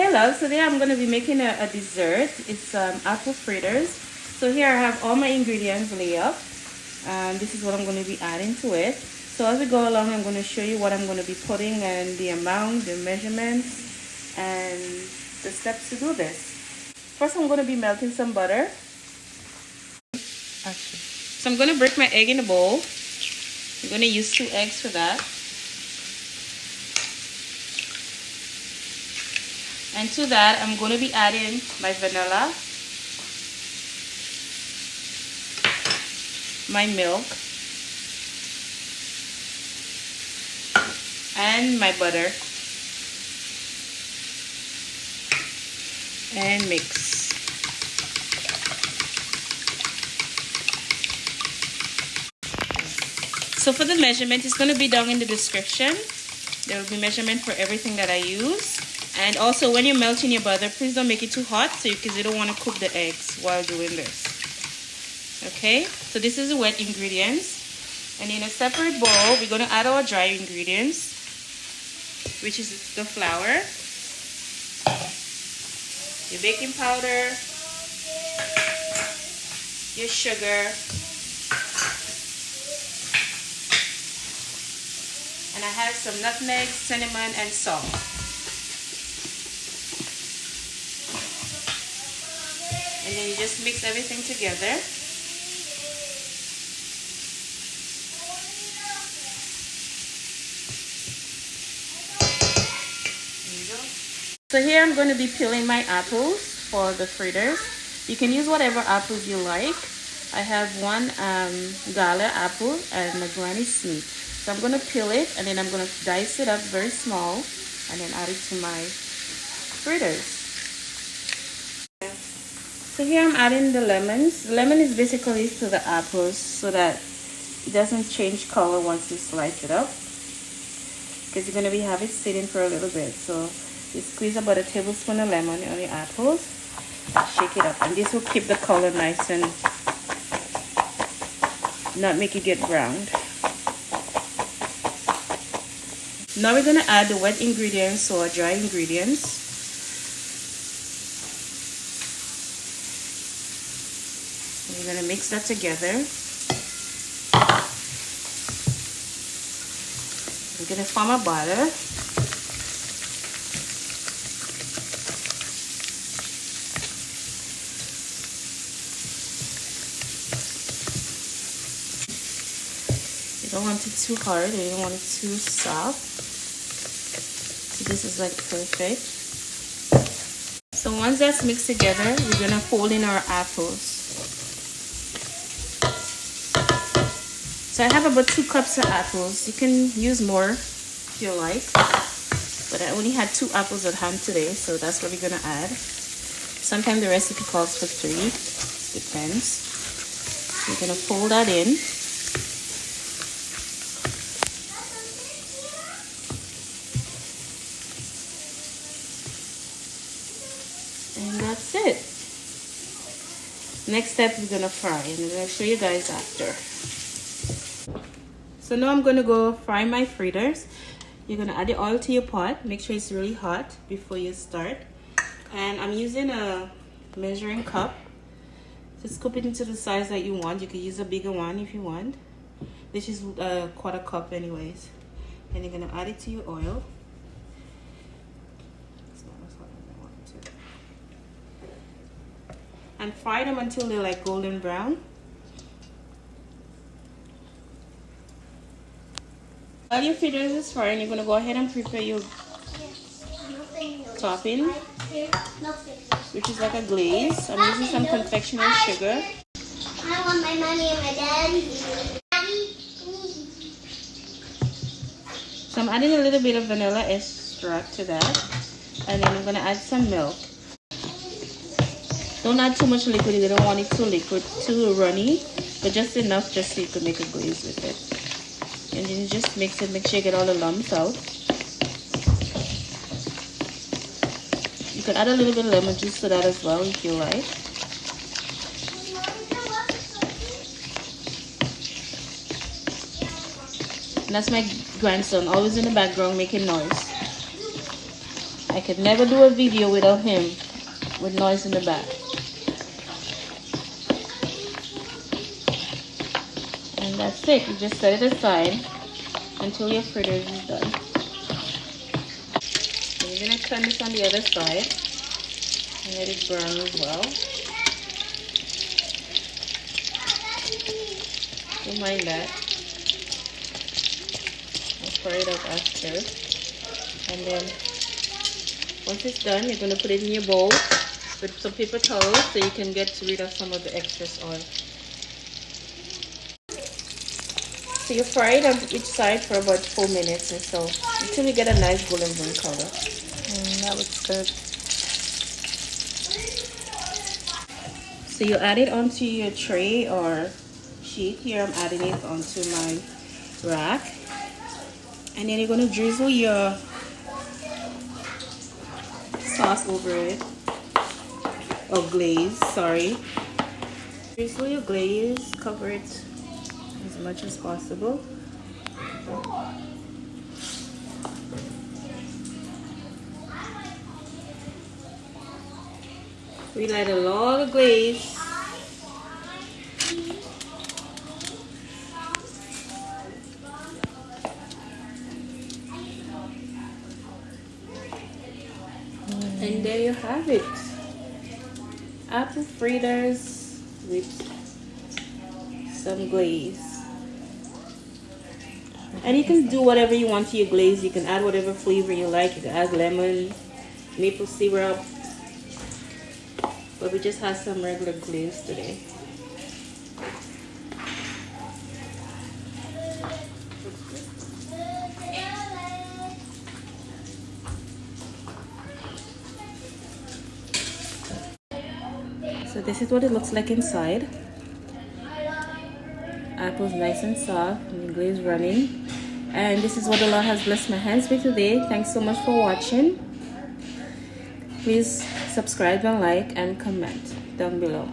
Hey loves, today I'm going to be making a dessert. It's apple fritters. So here I have all my ingredients laid up. This is what I'm going to be adding to it. So as we go along, I'm going to show you what I'm going to be putting and the amount, the measurements, and the steps to do this. First I'm going to be melting some butter. So I'm going to break my egg in a bowl. I'm going to use 2 eggs for that. And to that, I'm going to be adding my vanilla, my milk, and my butter. And mix. So for the measurement, it's going to be down in the description. There will be measurement for everything that I use. And also, when you're melting your butter, please don't make it too hot because you don't want to cook the eggs while doing this. Okay, so this is the wet ingredients. And in a separate bowl, we're going to add our dry ingredients, which is the flour, your baking powder, your sugar, and I have some nutmeg, cinnamon, and salt. And then you just mix everything together. There you go. So here I'm going to be peeling my apples for the fritters. You can use whatever apples you like. I have one Gala apple and a Granny Smith. So I'm going to peel it and then I'm going to dice it up very small and then add it to my fritters. So here I'm adding the lemons. The lemon is basically to the apples so that it doesn't change color once you slice it up, because you're going to have it sitting for a little bit. So you squeeze about a tablespoon of lemon on your apples and shake it up, and this will keep the color nice and not make it get browned. Now we're going to add the wet ingredients or dry ingredients. We're going to mix that together. We're going to form a batter. You don't want it too hard, you don't want it too soft. So this is like perfect. So once that's mixed together, we're going to fold in our apples. So I have about 2 cups of apples. You can use more if you like, but I only had 2 apples at hand today, so that's what we're gonna add. Sometimes the recipe calls for 3, depends. So you're gonna fold that in. And that's it. Next step, we're gonna fry, and I'm gonna show you guys after. So now I'm going to go fry my fritters. You're going to add the oil to your pot. Make sure it's really hot before you start. And I'm using a measuring cup. Just scoop it into the size that you want. You could use a bigger one if you want. This is a 1/4 cup anyways. And you're going to add it to your oil. It's not as hot as I want it to. And fry them until they're like golden brown. While your fritters is frying, you're going to go ahead and prepare your topping, which is like a glaze. I'm using some confectioner sugar. I want my money and my daddy. So I'm adding a little bit of vanilla extract to that. And then I'm going to add some milk. Don't add too much liquid. You don't want it too liquid, too runny, but just enough just so you can make a glaze with it. And then you just mix it, make sure you get all the lumps out. You can add a little bit of lemon juice to that as well if you like. And that's my grandson, always in the background making noise. I could never do a video without him with noise in the back. And that's it. You just set it aside until your fritters is done. So you're gonna turn this on the other side and let it brown as well. Don't mind that. I'll fry it up after. And then once it's done, you're gonna put it in your bowl with some paper towels so you can get rid of some of the excess oil. So you fry it on each side for about 4 minutes or so until you get a nice golden brown color. That looks good. So you add it onto your tray or sheet. Here I'm adding it onto my rack. And then you're going to drizzle your sauce over it. Or glaze, sorry. Drizzle your glaze, cover it as much as possible. We light a lot of glaze. And there you have it. Apple fritters with some glaze. And you can do whatever you want to your glaze. You can add whatever flavor you like. You can add lemon, maple syrup. But we just have some regular glaze today. So this is what it looks like inside. Apple's nice and soft and the glaze running. And this is what the Lord has blessed my hands with today. Thanks so much for watching. Please subscribe and like and comment down below.